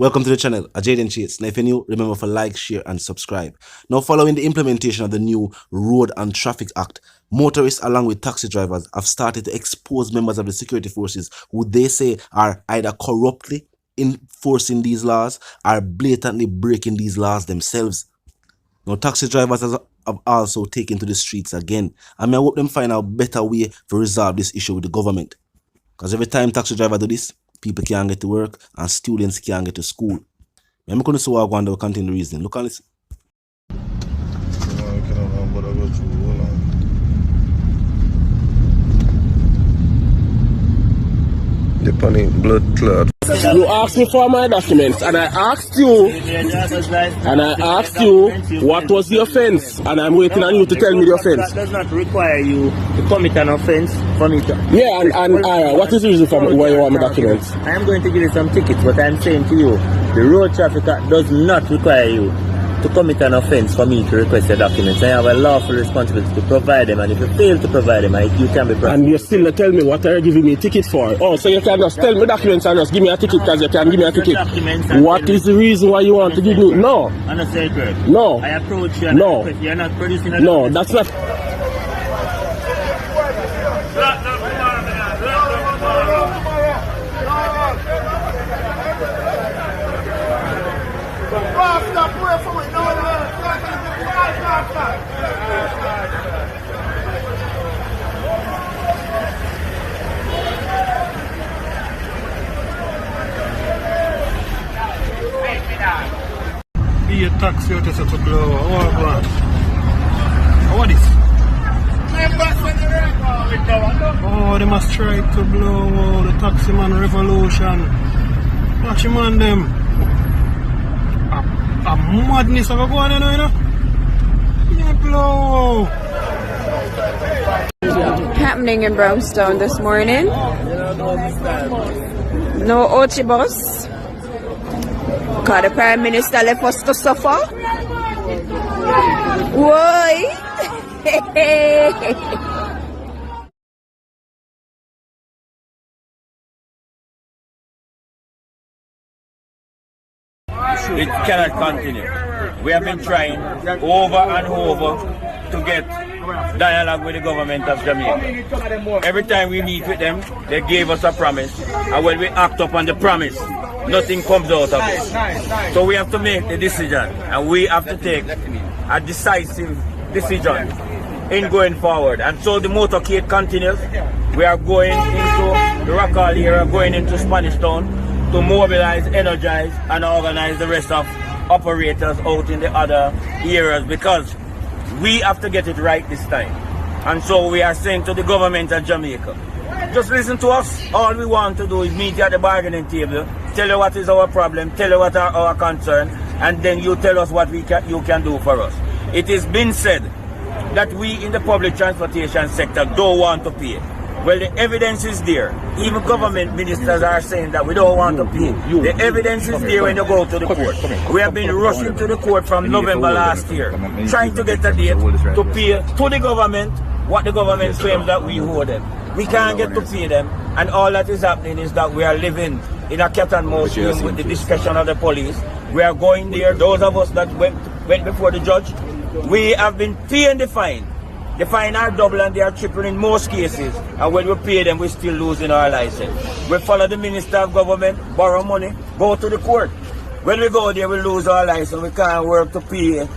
Welcome to the channel, Jaden Chase. Now if you're new, remember to like, share and subscribe. Now following the implementation of the new Road and Traffic Act, motorists along with taxi drivers have started to expose members of the security forces who they say are either corruptly enforcing these laws or blatantly breaking these laws themselves. Now taxi drivers have also taken to the streets again, and I hope them find a better way to resolve this issue with the government. Because every time taxi drivers do this, people can't get to work and students can't get to school. I'm going to see what I want to continue the reasoning. Look at this. The panic blood clot. You asked me for my documents and I asked you what was the offense, and I'm waiting on you to tell me the offense. That does not require you to commit an offense for me to... Yeah, and what is the reason for why you want my documents? I am going to give you some tickets, but I'm saying to you, the Road Traffic Act does not require you to commit an offense for me to request your documents. I have a lawful responsibility to provide them, and if you fail to provide them, you can be prosecuted. And you still not tell me what are you giving me a ticket for? Oh, so you can just tell me documents and just give me a ticket because you can give me a ticket. What is the reason why you want to give me? No. No. I approach you and no. You're not producing a no, that's not. Be a taxi out to blow. What is? Oh, they must try to blow the taxi man revolution. Watch him on them. A madness of a go on, you know? Yeah, blow. Happening in Brownstone this morning. No Ochi bus. Because the Prime Minister left us to suffer. Why? It cannot continue. We have been trying over and over to get dialogue with the government of Jamaica. Every time we meet with them, they gave us a promise, and when we act upon the promise, nothing comes out of it. So we have to make the decision, and we have to take a decisive decision in going forward. And so the motorcade continues. We are going into the Rockall area, going into Spanish Town to mobilize, energize, and organize the rest of operators out in the other areas, because we have to get it right this time. And so we are saying to the government of Jamaica, just listen to us. All we want to do is meet you at the bargaining table, tell you what is our problem, tell you what are our concern, and then you tell us what you can do for us. It has been said that we in the public transportation sector don't want to pay. Well, the evidence is there. Even government ministers are saying that we don't want to pay. The evidence is there when you go to the court. We have been rushing to the court from November last year, trying to get a date to pay to the government what the government claims that we owe them. We can't get to pay them, and all that is happening is that we are living in a cat and mouse game with the discretion of the police. We are going there. Those of us that went before the judge, we have been paying the fine. The fine are double and they are triple in most cases, and when we pay them, we're still losing our license. We follow the Minister of Government, borrow money, go to the court. When we go there, we lose our license. We can't work to pay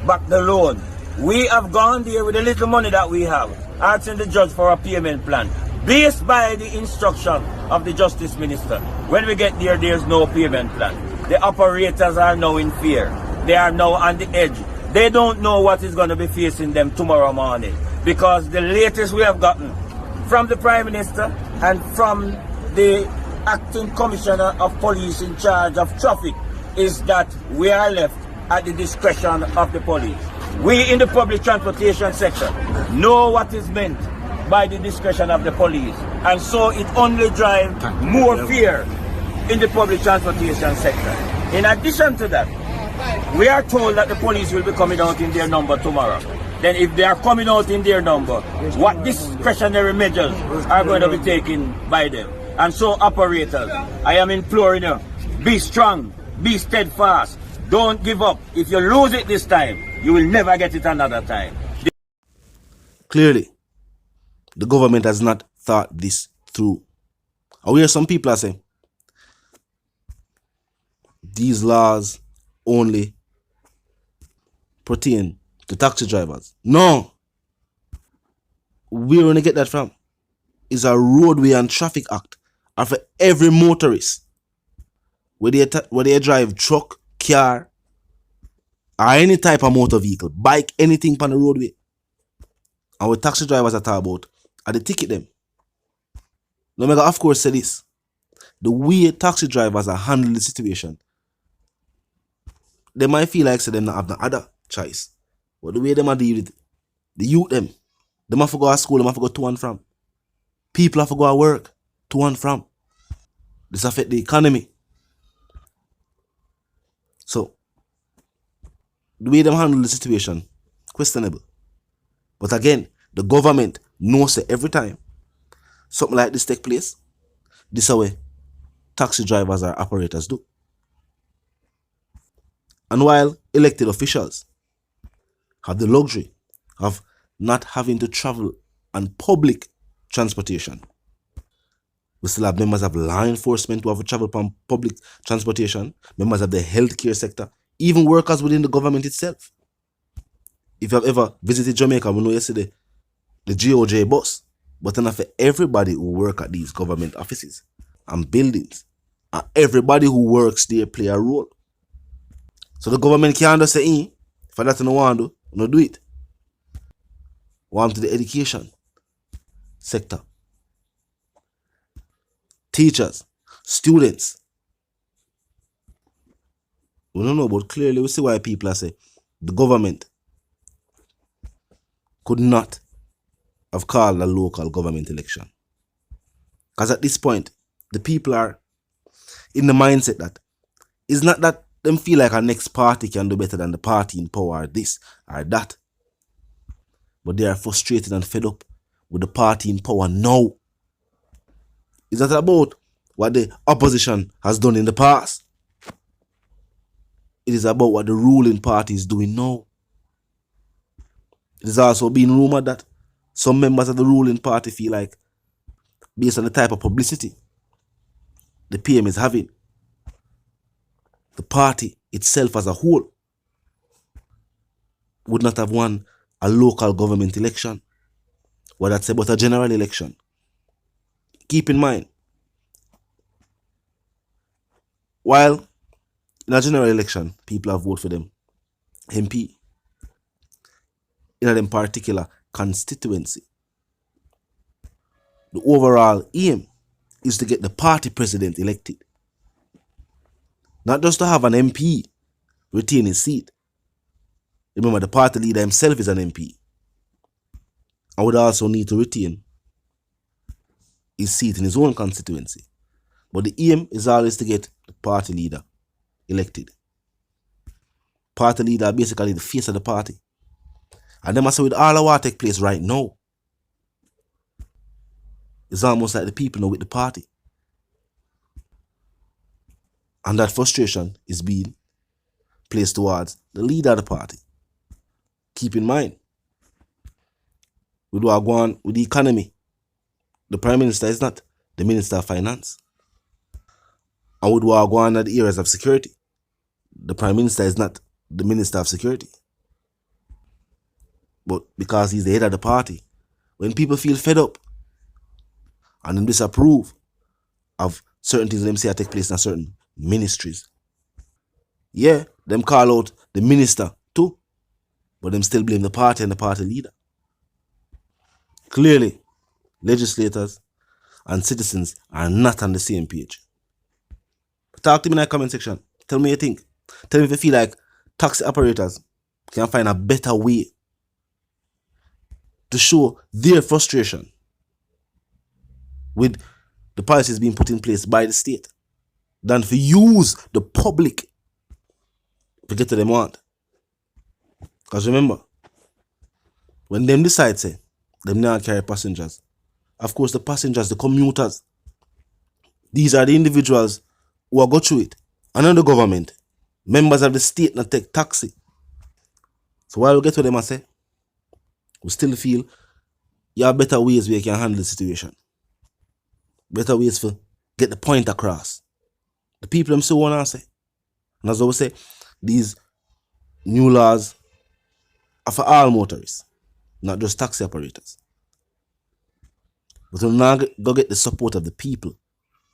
back the loan. We have gone there with the little money that we have, asking the judge for a payment plan, based by the instruction of the Justice Minister. When we get there, there's no payment plan. The operators are now in fear. They are now on the edge. They don't know what is going to be facing them tomorrow morning, because the latest we have gotten from the Prime Minister and from the Acting Commissioner of Police in charge of traffic is that we are left at the discretion of the police. We in the public transportation sector know what is meant by the discretion of the police, and so it only drives more fear in the public transportation sector. In addition to that, we are told that the police will be coming out in their number tomorrow. Then if they are coming out in their number, what discretionary measures are going to be taken by them? And so operators, I am imploring you, be strong, Be steadfast. Don't give up. If you lose it this time, you will never get it another time. Clearly, the government has not thought this through. I hear some people are saying these laws only pertain to taxi drivers. No. Where we get that from? Is a roadway and traffic act are for every motorist. Whether they drive truck, car, or any type of motor vehicle, bike, anything on the roadway. And what taxi drivers are talking about are the ticket them. No matter, of course, say this. The way taxi drivers are handling the situation, they might feel like say them not have no other choice. But the way them are deal with the youth them have to go to school, them have to go to and from. People have to go to work to and from. This affect the economy. So, the way them handle the situation, questionable. But again, the government knows that every time something like this take place, this is how taxi drivers or operators do. And while elected officials have the luxury of not having to travel on public transportation, we still have members of law enforcement who have to travel on public transportation, members of the healthcare sector, even workers within the government itself. If you have ever visited Jamaica, we know yesterday the GOJ bus, but enough for everybody who work at these government offices and buildings, and everybody who works there play a role. So the government can't just say, if I don't want to, no do it. Want to the education sector, teachers, students. We don't know, but clearly we see why people are saying the government could not have called a local government election. Because at this point, the people are in the mindset that it's not that them feel like our next party can do better than the party in power, or this or that. But they are frustrated and fed up with the party in power now. It's not about what the opposition has done in the past. It is about what the ruling party is doing now. It is also being rumored that some members of the ruling party feel like, based on the type of publicity the PM is having, the party itself as a whole would not have won a local government election, what that's about a general election. Keep in mind, while in a general election, people have voted for them MP, in a particular constituency, the overall aim is to get the party president elected. Not just to have an MP retain his seat. Remember, the party leader himself is an MP. I would also need to retain his seat in his own constituency. But the aim is always to get the party leader elected. Party leader basically the face of the party. And them also with all of what take place right now, it's almost like the people know with the party. And that frustration is being placed towards the leader of the party. Keep in mind, with what are going on with the economy, the Prime Minister is not the Minister of Finance. And with what are going on in the areas of security, the Prime Minister is not the Minister of Security. But because he's the head of the party, when people feel fed up and then disapprove of certain things them say take place in certain ministries, yeah, them call out the minister too, but them still blame the party and the party leader. Clearly, legislators and citizens are not on the same page. Talk to me in the comment section. Tell me what you think. Tell me if you feel like taxi operators can find a better way to show their frustration with the policies being put in place by the state than to use the public to get to them want. Because remember, when them decide, say, them now carry passengers, of course the passengers, the commuters, these are the individuals who are go through it Another government, members of the state not take taxi. So while we get to them and say, we still feel you have better ways where you can handle the situation. Better ways for get the point across. The people them still want to say. And as I say, these new laws are for all motorists, not just taxi operators. But we're not go get the support of the people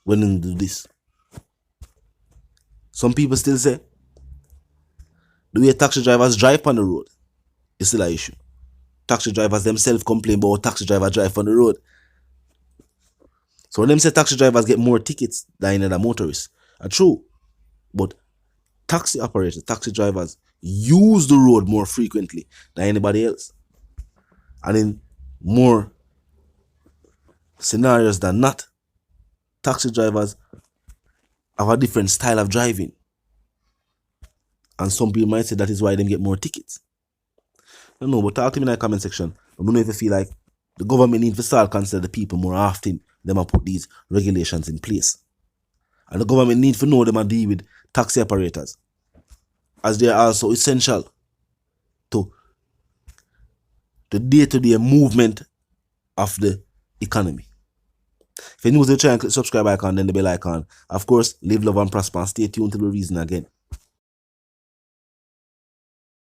when they do this. Some people still say the way taxi drivers drive on the road is still an issue. Taxi drivers themselves complain about taxi driver drive on the road. So when them say taxi drivers get more tickets than any other motorists, are true. But taxi operators, taxi drivers use the road more frequently than anybody else. And in more scenarios than not, taxi drivers have a different style of driving. And some people might say that is why they get more tickets. I don't know, but talk to me in the comment section. I don't know if you feel like the government needs to start consider the people more often than put these regulations in place. And the government needs to know them and deal with taxi operators, as they are also essential to the day-to-day movement of the economy. If you're new to the channel, click the subscribe icon, then the bell icon. Of course, live, love, and prosper, and stay tuned till we reason again.